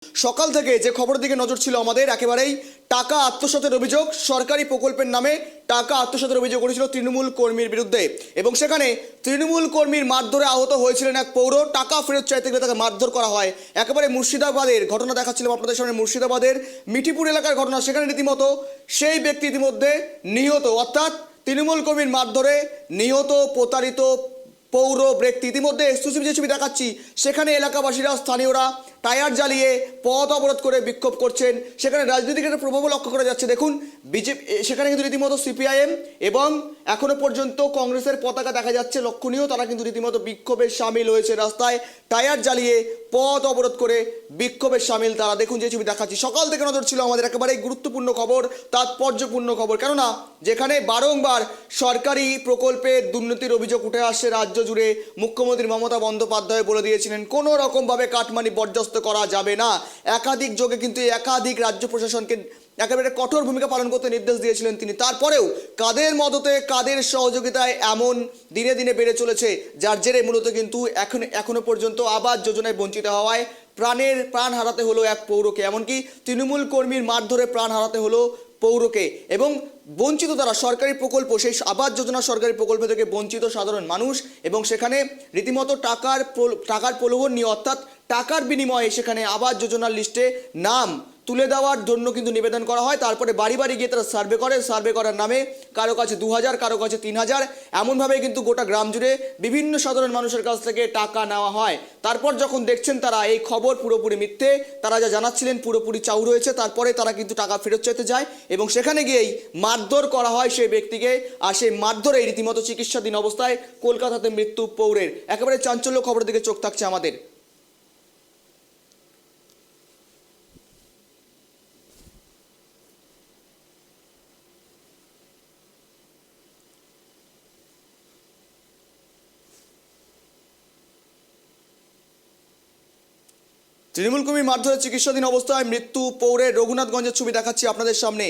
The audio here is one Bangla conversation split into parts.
সকাল থেকে যে খবরের দিকে নজর ছিল আমাদের একেবারেই টাকা আত্মসাতের অভিযোগ, সরকারি প্রকল্পের নামে টাকা আত্মসাতের অভিযোগ করেছিল তৃণমূল কর্মীর বিরুদ্ধে এবং সেখানে তৃণমূল কর্মীর মারধরে আহত হয়েছিলেন এক পৌর। টাকা ফেরত চাইতে গেলে তাকে মারধর করা হয়। একেবারে মুর্শিদাবাদের ঘটনা দেখাচ্ছিলাম আপনাদের সামনে, মুর্শিদাবাদের মিঠিপুর এলাকার ঘটনা। সেখানে রীতিমতো সেই ব্যক্তি ইতিমধ্যে নিহত, অর্থাৎ তৃণমূল কর্মীর মারধরে নিহত প্রতারিত পৌর ব্যক্তি। ইতিমধ্যে এক্সক্লুসিভ যে ছবি দেখাচ্ছি, সেখানে এলাকাবাসীরা স্থানীয়রা টায়ার জ্বালিয়ে পথ অবরোধ করে বিক্ষোভ করছেন। সেখানে রাজনৈতিক একটা প্রভাবও লক্ষ্য করা যাচ্ছে। দেখুন বিজেপি, সেখানে কিন্তু রীতিমতো সিপিআইএম এবং এখনো পর্যন্ত কংগ্রেসের পতাকা দেখা যাচ্ছে লক্ষণীয়। তারা কিন্তু রীতিমতো বিক্ষোভে সামিল হয়েছে, রাস্তায় টায়ার জ্বালিয়ে পথ অবরোধ করে বিক্ষোভের সামিল তারা। দেখুন যে ছবি দেখাচ্ছি, সকাল থেকে নজর ছিল আমাদের একেবারে গুরুত্বপূর্ণ খবর, তাৎপর্যপূর্ণ খবর। কেননা যেখানে বারংবার সরকারি প্রকল্পে দুর্নীতির অভিযোগ উঠে আসছে রাজ্য জুড়ে, মুখ্যমন্ত্রী মমতা বন্দ্যোপাধ্যায় বলে দিয়েছিলেন কোনো রকমভাবে কাটমানি বরদাস্ত করা যাবে না। একাধিক যোগে কিন্তু একাধিক রাজ্য প্রশাসনকে একেবারে কঠোর ভূমিকা পালন করতে নির্দেশ দিয়েছিলেন তিনি। তারপরেও কাদের মদতে কাদের সহযোগিতায় এমন দিনে দিনে বেড়ে চলেছে, যার জেরে মূলত কিন্তু এখনো পর্যন্ত আবাস যোজনায় বঞ্চিত হওয়ায় প্রাণ হারাতে হলো এক পৌরকে। এমনকি তৃণমূল কর্মীর মারধরে প্রাণ হারাতে হলো পৌরকে এবং বঞ্চিত তারা সরকারি প্রকল্প, সেই আবাস যোজনা সরকারি প্রকল্প থেকে বঞ্চিত সাধারণ মানুষ। এবং সেখানে রীতিমতো টাকার প্রলোভন নিয়ে, অর্থাৎ টাকার বিনিময়ে সেখানে আবাস যোজনার লিস্টে নাম তুলে দেওয়ার জন্য কিন্তু নিবেদন করা হয়। তারপরে বাড়ি বাড়ি গিয়ে তারা সার্ভে করার নামে কারো কাছে 2000, কারো কাছে 3000, এমনভাবে কিন্তু গোটা গ্রাম জুড়ে বিভিন্ন সাধারণ মানুষের কাছ থেকে টাকা নেওয়া হয়। তারপর যখন দেখছেন তারা এই খবর পুরোপুরি মিথ্যে, তারা যা জানাচ্ছিলেন পুরোপুরি চাউর হয়েছে, তারপরে তারা কিন্তু টাকা ফেরত চাইতে যায় এবং সেখানে গিয়েই মারধর করা হয় সেই ব্যক্তিকে। আর সেই মারধরেই রীতিমতো চিকিৎসাধীন অবস্থায় কলকাতাতে মৃত্যু পৌরের। একেবারে চাঞ্চল্য খবরের দিকে চোখ থাকছে আমাদের। তৃণমূল কর্মীর মারধরে চিকিৎসাধীন অবস্থায় মৃত্যু পৌরের। রঘুনাথগঞ্জের ছবি দেখাচ্ছি আপনাদের সামনে।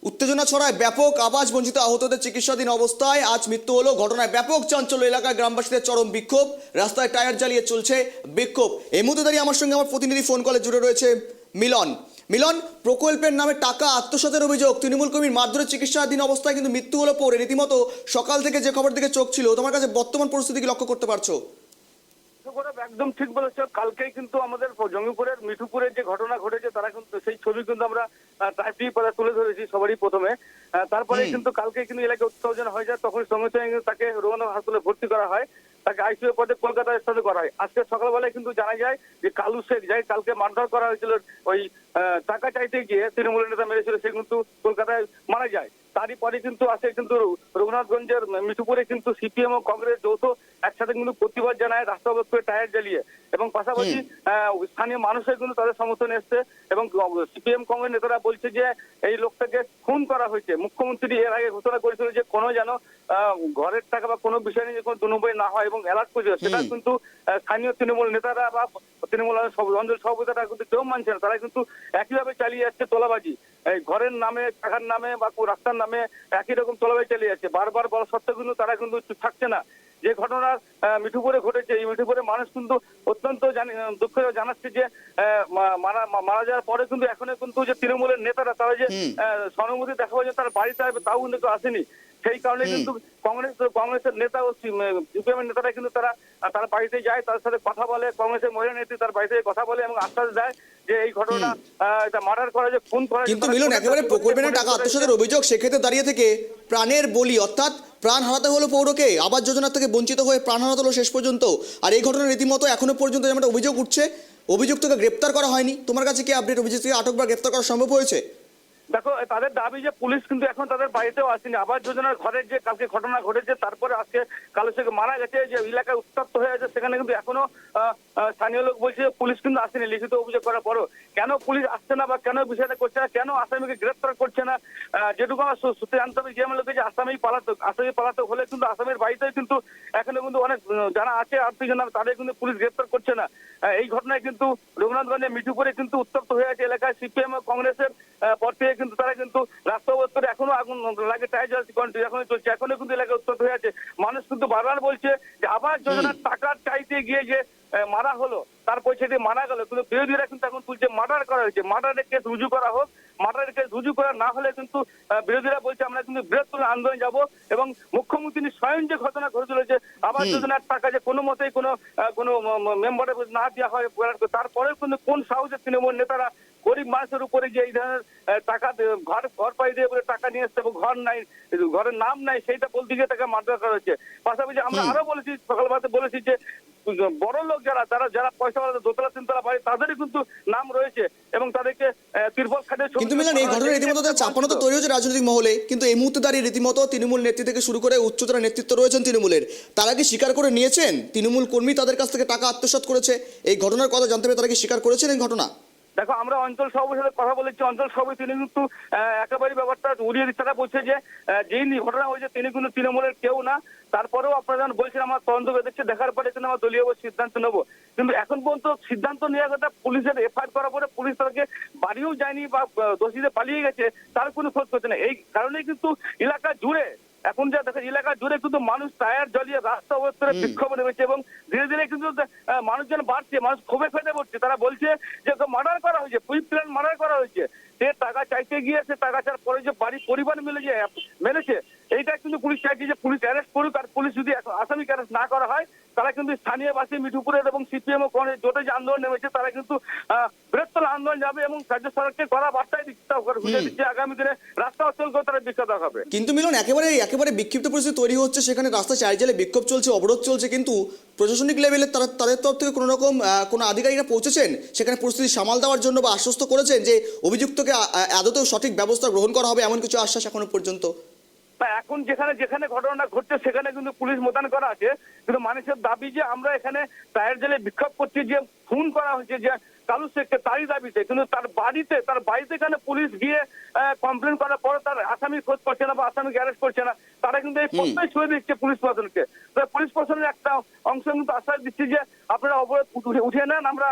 উত্তেজনা ছড়ায় ব্যাপক, আবাস বঞ্চিত আহতদের চিকিৎসাধীন অবস্থায় আজ মৃত্যু হলো। ঘটনায় ব্যাপক চাঞ্চল্য, এলাকায় গ্রামবাসীদের চরম বিক্ষোভ, রাস্তায় টায়ার জ্বালিয়ে চলছে বিক্ষোভ। এই মুহূর্তে দাঁড়িয়ে আমার সঙ্গে আমার প্রতিনিধি ফোন কলে জুড়ে রয়েছে মিলন। প্রকল্পের নামে টাকা আত্মসাতের অভিযোগ, তৃণমূল কর্মীর মারধরে চিকিৎসাধীন অবস্থায় কিন্তু মৃত্যু হলো পৌরে। রীতিমতো সকাল থেকে যে খবর দিকে চোখ ছিল, তোমার কাছে বর্তমান পরিস্থিতি কি লক্ষ্য করতে পারছো? একদম ঠিক বলেছ। কালকেই কিন্তু আমাদের জঙ্গিপুরের মিঠুপুরের যে ঘটনা ঘটেছে, তারা কিন্তু সেই ছবি কিন্তু আমরা টাইপটি তুলে ধরেছি সবারই প্রথমে। তারপরে কিন্তু কালকে কিন্তু এলাকায় উত্তেজনা হয়ে যায়, তখন সঙ্গে সঙ্গে তাকে রোগানো হাসপাতালে ভর্তি করা হয়, তাকে আইসিইউ পদে কলকাতায় স্থানে করা হয়। আজকে সকালবেলায় কিন্তু জানা যায় যে কালু শেখ, যাই কালকে মারধর করা হয়েছিল ওই টাকা চাইতে গিয়ে তৃণমূলের নেতা মেরেছিল, সে কিন্তু কলকাতায় মারা যায়। তারই পরে কিন্তু আসে কিন্তু রঘুনাথগঞ্জের মিঠুপুরে কিন্তু সিপিএম ও কংগ্রেস যৌথ একসাথে কিন্তু প্রতিবাদ জানায়, রাস্তা অবরোধ করে টায়ার জ্বালিয়ে। এবং পাশাপাশি স্থানীয় মানুষের কিন্তু তাদের সমর্থন এসছে এবং সিপিএম কংগ্রেস নেতারা বলছে যে এই লোকটাকে খুন করা হয়েছে। মুখ্যমন্ত্রী এর আগে ঘোষণা করেছিল যে কোনো যেন ঘরের টাকা বা কোনো বিষয় নিয়ে কোনো দুর্নব্বই না হয় এবং অ্যালার্ট করেছিল। সেটা কিন্তু স্থানীয় তৃণমূল নেতারা বা তৃণমূল অঞ্চল সভাপতিরা কিন্তু কেউ মানছে না। তারা কিন্তু একইভাবে চালিয়ে যাচ্ছে তোলাবাজি, এই ঘরের নামে, টাকার নামে বা রাস্তার নামে একই রকম তোলাবাজি চালিয়ে যাচ্ছে। বারবার বলা সত্ত্বেও কিন্তু তারা কিন্তু থাকছে না। যে ঘটনা মিঠুপুরে ঘটেছে, এই মিঠুপুরে মানুষ কিন্তু অত্যন্ত দুঃখ জানাচ্ছে যে মারা যাওয়ার পরে কিন্তু এখনো কিন্তু যে তৃণমূলের নেতারা তারা যে সহানুভূতি দেখাবে যে তার বাড়িতে আসবে, তাও কিন্তু কেউ আসেনি। সেই কারণে কিন্তু কংগ্রেসের নেতা ও সিপিএম এর নেতারা কিন্তু তারা বাড়িতে যায়, তার সাথে কথা বলে, কংগ্রেসের মহিলা নেত্রী তার বাড়িতে কথা বলে এবং আশ্বাস দেয় যে এই ঘটনা এটা মার্ডার করা, যে খুন করা। কিন্তু মিলন, একেবারে প্রকল্পের টাকা আত্মসাতের অভিযোগ, সেক্ষেত্রে দাঁড়িয়ে থেকে প্রাণের বলি, অর্থাৎ প্রাণ হারাতে হলো পৌরকে, আবাস যোজনা থেকে বঞ্চিত হয়ে প্রাণ হারাতে হলো শেষ পর্যন্ত। আর এই ঘটনা রীতিমতো এখনো পর্যন্ত যেমন একটা অভিযোগ উঠছে, অভিযুক্তকে গ্রেপ্তার করা হয়নি। তোমার কাছে কি আপডেট, অভিযুক্তকে আটক বা গ্রেপ্তার করা সম্ভব হয়েছে? দেখো, তাদের দাবি যে পুলিশ কিন্তু এখন তাদের বাড়িতেও আসেনি। আবাস যোজনার ঘরের যে কালকে ঘটনা ঘটেছে, তারপরে আজকে কালো শেখ মারা গেছে, যে এলাকায় উত্তপ্ত হয়ে আছে, সেখানে কিন্তু এখনো স্থানীয় লোক বলছে পুলিশ কিন্তু আসেনি লিখিত অভিযোগ করার পরও। কেন পুলিশ আসছে না বা কেন বিষয়টা করছে না, কেন আসামিকে গ্রেপ্তার করছে না, যেটুকু আমার সূত্রে জানতে হবে যে লোকে যে আসামি পালাতক হলে কিন্তু আসামের বাড়িতেই কিন্তু এখনো কিন্তু অনেক যারা আছে আর্থিক জন, তাদের কিন্তু পুলিশ গ্রেপ্তার করছে না। এই ঘটনায় কিন্তু রঘুনাথগঞ্জের মিঠুপুরে কিন্তু উত্তপ্ত হয়ে আছে এলাকায়। সিপিএম ও কংগ্রেসের পর থেকে কিন্তু তারা কিন্তু রাস্তা অবরোধ করে এখনো আগুন লাগে, টায়ার জ্বালাচ্ছে, এখনো চলছে, এখনো কিন্তু এলাকা উত্তপ্ত হয়ে আছে। মানুষ কিন্তু বারবার বলছে যে আবাস যোজনার টাকা চাইতে গিয়ে যে মারা হলো, তারপর সেটি মারা গেল, কিন্তু বিরোধীরা কিন্তু এখন তুলছে মার্ডার করা হয়েছে। মার্ডারের কেস রুজু করা হোক, মার্ডারের কেস রুজু করা না হলে কিন্তু বিরোধীরা বলছে আমরা কিন্তু বৃহত্তর আন্দোলনে যাব। এবং মুখ্যমন্ত্রী স্বয়ং যে ঘটনা ঘটে চলেছে, আবাস যোজনার টাকা যে কোনো মতেই কোনো মেম্বারের না দেওয়া হয়, তারপরেও কিন্তু কোন সাহসে তৃণমূল নেতারা গরিব মানুষের উপরে যে এই ধরনের টাকা ঘর পাই দিয়ে বলে টাকা নিয়ে এসছে এবং ঘর নাই, ঘরের নাম নাই, সেইটা বলতে গিয়ে তাকে মার্ডার করা হচ্ছে। পাশাপাশি আমরা আরো বলেছি, সকালবেলাতে বলেছি যে বড় লোক যারা পয়সা দোতলা তিনতলা বাড়ি তাদেরই কিন্তু নাম রয়েছে এবং তাদেরকে তিরপল খাটে। কিন্তু মিলন, এই ঘটনার রীতিমতো চাপানো তো তৈরি হচ্ছে রাজনৈতিক মহলে, কিন্তু এই মুহূর্তে দাঁড়িয়ে রীতিমতো তৃণমূল নেতৃত্ব থেকে শুরু করে উচ্চতর নেতৃত্ব রয়েছেন তৃণমূলের, তারা কি স্বীকার করে নিয়েছেন তৃণমূল কর্মী তাদের কাছ থেকে টাকা আত্মসাৎ করেছে? এই ঘটনার কথা জানতে পেরে তারা কি স্বীকার করেছেন এই ঘটনা? দেখো, আমরা অঞ্চল সভাপতির সাথে কথা বলেছি, অঞ্চল সভাপতি তিনি কিন্তু একেবারে ব্যাপারটা উড়িয়ে দিচ্ছে। তারা বলছে যে যেই ঘটনা হয়েছে তিনি কিন্তু তৃণমূলের কেউ না। তারপরেও আপনারা যেমন বলছেন আমার তদন্ত দেখছে, দেখার পরে কিন্তু আমার দলীয় সিদ্ধান্ত নেবো, কিন্তু এখন পর্যন্ত সিদ্ধান্ত নেওয়ার কথা পুলিশের এফআইআর করার পরে পুলিশ তাদেরকে বাড়িও যায়নি বা দোষীদের পালিয়ে গেছে, তার কোনো খোঁজ করছে না। এই কারণেই কিন্তু এলাকা জুড়ে এখন যা দেখা এলাকা জুড়ে কিন্তু মানুষ টায়ার জ্বলিয়ে রাস্তা অবস্থায় বিক্ষোভ নেমেছে এবং ধীরে ধীরে কিন্তু মানুষজন বাড়ছে, মানুষ ক্ষোভে ফেটে পড়ছে। তারা বলছে যে মার্ডার করা হয়েছে, প্রি প্ল্যান মার্ডার করা হয়েছে। সে টাকা চাইতে গিয়ে সে টাকা চাওয়ার পরে যে বাড়ি পরিবার মিলে যে মেরেছে, এইটা কিন্তু পুলিশ চাইছে যে পুলিশ অ্যারেস্ট করুক। আর পুলিশ যদি আসামিকে অ্যারেস্ট না করা হয়, তারা কিন্তু স্থানীয়বাসী মিঠুপুরের এবং সিপিএম ও জোটে যে আন্দোলন নেমেছে তারা কিন্তু বৃহত্তর আন্দোলন যাবে এবং রাজ্য সরকারকে কড়া বার্তায় দিচ্ছে আগামী দিনে রাস্তা অচল করে তারা বিক্ষোভ দেখাবে। কিন্তু মিলন, একেবারে বিক্ষিপ্ত পরিস্থিতি তৈরি হচ্ছে, সেখানে রাস্তা চারিজালে বিক্ষোভ চলছে, অবরোধ চলছে, কিন্তু প্রশাসনিক লেভেলে তাদের তরফ থেকে কোনো রকম কোনো আধিকারিকরা পৌঁছেছেন সেখানে পরিস্থিতি সামাল দেওয়ার জন্য বা আশ্বস্ত করেছেন যে অভিযুক্তকে আদতেও সঠিক ব্যবস্থা গ্রহণ করা হবে, এমন কিছু আশ্বাস এখনো পর্যন্ত? এখন যেখানে ঘটনা ঘটছে সেখানে কিন্তু পুলিশ মোতায়েন করা আছে, কিন্তু মানুষের দাবি যে আমরা এখানে টায়ার জেলে বিক্ষোভ করছি, যে খুন করা হয়েছে যে কালু শেখকে তারই দাবিতে, কিন্তু তার বাড়িতে এখানে পুলিশ গিয়ে কমপ্লেন করার পরে তার আসামি খোঁজ করছে না বা আসামিকে অ্যারেস্ট করছে না। তারা কিন্তু এই প্রশ্নই ছুঁয়ে দিচ্ছে পুলিশ প্রশাসনকে। পুলিশ প্রশাসনের একটা অংশ কিন্তু আশ্বাস দিচ্ছে যে আপনারা অবরোধ উঠিয়ে নেন, আমরা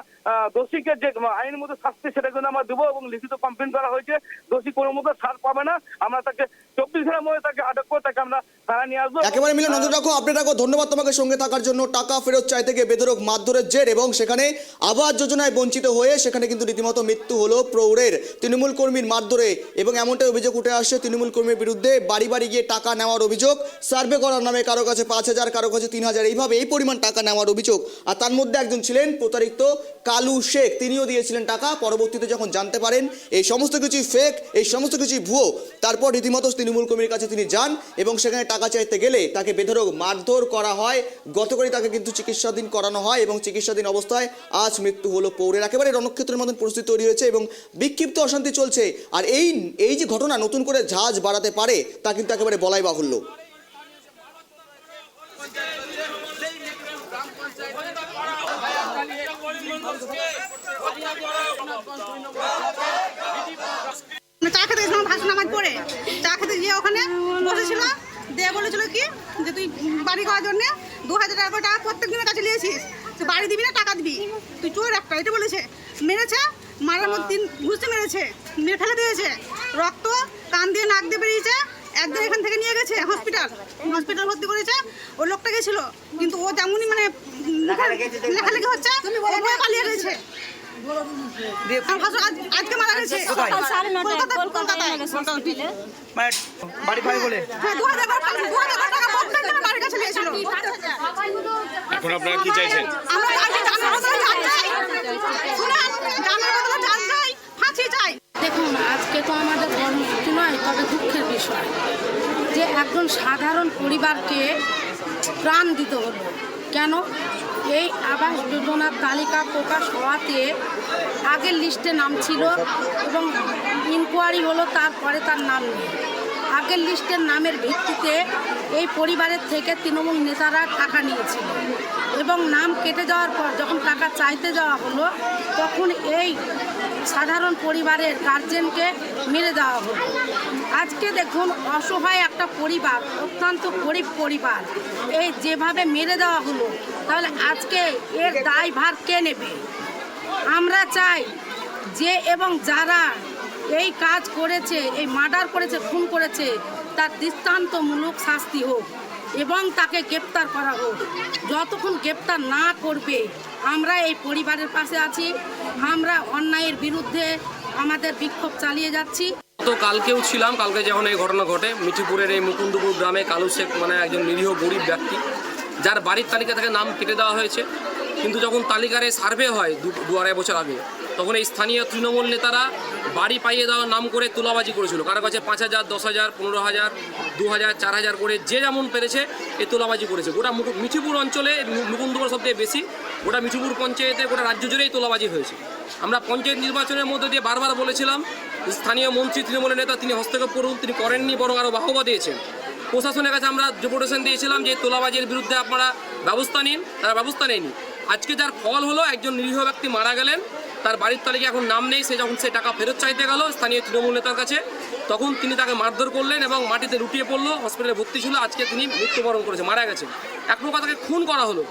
দোষীকে যে আইনের মধ্যে শাস্তি সেটা কিন্তু আমরা দেবো এবং লিখিত কমপ্লেন করা হয়েছে। দোষী কোনো মতো ছাড় পাবে না, আমরা তাকে 24 ঘন্টার মধ্যে তাকে আটক করে তাকে আমরা থানায় নিয়ে আসবো। একেবারে মিলে নজর রাখো, আপডেট রাখো। ধন্যবাদ তোমাকে সঙ্গে থাকার জন্য। টাকা ফেরত চাইতে গিয়ে বেধড়ক মারধরের জের এবং সেখানে আবাস যোজনায় বঞ্চিত হয়ে সেখানে কিন্তু রীতিমতো মৃত্যু হলো প্রৌঢ়ের, তৃণমূল কর্মীর মারধরে। এবং এমনটাই অভিযোগ উঠে আসছে তৃণমূল কর্মীর বিরুদ্ধে, বাড়ি বাড়ি গিয়ে টাকা নেওয়ার অভিযোগ, সার্ভে করার নামে কারো কাছে 5,000, কারো কাছে 3,000, এইভাবে এই পরিমাণ টাকা নেওয়ার অভিযোগ। আর তার মধ্যে একজন ছিলেন প্রতারিত কালু শেখ, তিনিও দিয়েছিলেন টাকা। পরবর্তীতে যখন জানতে পারেন এই সমস্ত কিছুই ফেক, এই সমস্ত কিছুই ভুয়ো, তারপর রীতিমতো তৃণমূল কর্মীর কাছে তিনি যান এবং সেখানে টাকা চাইতে গেলে তাকে বেধড়ক মারধর করা হয়। গতকালই তাকে কিন্তু চিকিৎসাধীন করানো হয় এবং চিকিৎসাধীন অবস্থায় আজ মৃত্যু হলো পৌরের। একেবারে রণক্ষেত্রের মতন পরিস্থিতি তৈরি হয়েছে এবং বিক্ষিপ্ত অশান্তি চলছে। আর এই যে ঘটনা নতুন করে ঝাঁজ বাড়াতে পারে তা কিন্তু একেবারে বলাই বাহুল্য। চা খেতে গেছিলাম ভাষণ নামাজ পড়ে, চা খেতে গিয়ে ওখানে বসেছিল, দিয়ে বলেছিল কি যে তুই বাড়ি করার জন্য 2,000 টাকা প্রত্যেক দিনের কাছে নিয়েছিস, তুই বাড়ি দিবি না টাকা দিবি, তুই চোর একটা, এটা বলেছে। মেরেছে, মারার মধ্যে ঘুষতে মেরেছে, মেরে ফেলে দিয়েছে, রক্ত কান দিয়ে নাক দিয়ে বেরিয়েছে। একদিন এখান থেকে নিয়ে গেছে হসপিটাল ভর্তি করেছে। ওই লোকটা গেছিল, কিন্তু ও যেমনই মানে লেখালেখি হচ্ছে ও পালিয়ে গেছে। আজকে মারা গেছে কলকাতায়। বাড়ি পাই বলে হ্যাঁ, 2,000 টাকা প্রত্যেক দিন বাড়ির কাছে নিয়েছিল। এখন আপনারা কি চাইছেন? আমরা ফাঁসি চাই। দেখুন, আজকে তো আমাদের কর্মসূচি নয়, তবে দুঃখের বিষয় যে একজন সাধারণ পরিবারকে প্রাণ দিতে হলো। কেন? এই আবাস যোজনার তালিকা প্রকাশ হওয়াতে আগের লিস্টে নাম ছিল এবং ইনকোয়ারি হলো, তারপরে তার নাম নেই। আগের লিস্টের নামের ভিত্তিতে এই পরিবারের থেকে তৃণমূল নেতারা টাকা নিয়েছিল এবং নাম কেটে যাওয়ার পর যখন টাকা চাইতে যাওয়া হলো তখন এই সাধারণ পরিবারের গার্জেনকে মেরে দেওয়া হলো। আজকে দেখুন, অসহায় একটা পরিবার, অত্যন্ত গরিব পরিবার, এই যেভাবে মেরে দেওয়া হলো, তাহলে আজকে এর দায়ভার কে নেবে? আমরা চাই যে এবং যারা এই কাজ করেছে, এই মার্ডার করেছে, খুন করেছে, তার দৃষ্টান্তমূলক শাস্তি হোক। এবং তাকে গ্রেপ্তার করা হোক। যতক্ষণ গ্রেপ্তার না করবে আমরা এই পরিবারের পাশে আছি, আমরা অন্যায়ের বিরুদ্ধে আমাদের বিক্ষোভ চালিয়ে যাচ্ছি। তো কালকেও ছিলাম, কালকে যখন এই ঘটনা ঘটে মিঠিপুরের এই মুকুন্দপুর গ্রামে কালু শেখ মানে একজন নিরীহ গরিব ব্যক্তি, যার বাড়ির তালিকা থেকে নাম কেটে দেওয়া হয়েছে, কিন্তু যখন তালিকার সার্ভে হয় দু আড়াই বছর আগে, তখন এই স্থানীয় তৃণমূল নেতারা বাড়ি পাইয়ে দেওয়ার নাম করে তোলাবাজি করেছিল। কারো কাছে 5,000, 10,000, 15,000, 2,000, 4,000 করে যে যেমন পেরেছে এই তোলাবাজি করেছে। গোটা মিঠিপুর অঞ্চলে মুকুন্দপুর সবথেকে বেশি, গোটা মিঠিপুর পঞ্চায়েতে গোটা রাজ্য জুড়েই তোলাবাজি হয়েছে। আমরা পঞ্চায়েত নির্বাচনের মধ্যে দিয়ে বারবার বলেছিলাম স্থানীয় মন্ত্রী তৃণমূলের নেতা তিনি হস্তক্ষেপ করুন, তিনি করেননি, বরং আরও বাহবা দিয়েছেন। প্রশাসনের কাছে আমরা ডেপুটেশন দিয়েছিলাম যে তোলাবাজির বিরুদ্ধে আপনারা ব্যবস্থা নিন, তারা ব্যবস্থা নেয়নি। আজকে যার ফল হলো একজন নিরীহ ব্যক্তি মারা গেলেন, তার বাড়ির তালিকা এখন নাম নেই। সে যখন সে টাকা ফেরত চাইতে গেল স্থানীয় তৃণমূল নেতার কাছে, তখন তিনি তাকে মারধর করলেন এবং মাটিতে লুটিয়ে পড়লো, হসপিটালে ভর্তি ছিল। আজকে তিনি মৃত্যুবরণ করেছে, মারা গেছেন। এক প্রকার তাকে খুন করা হলো।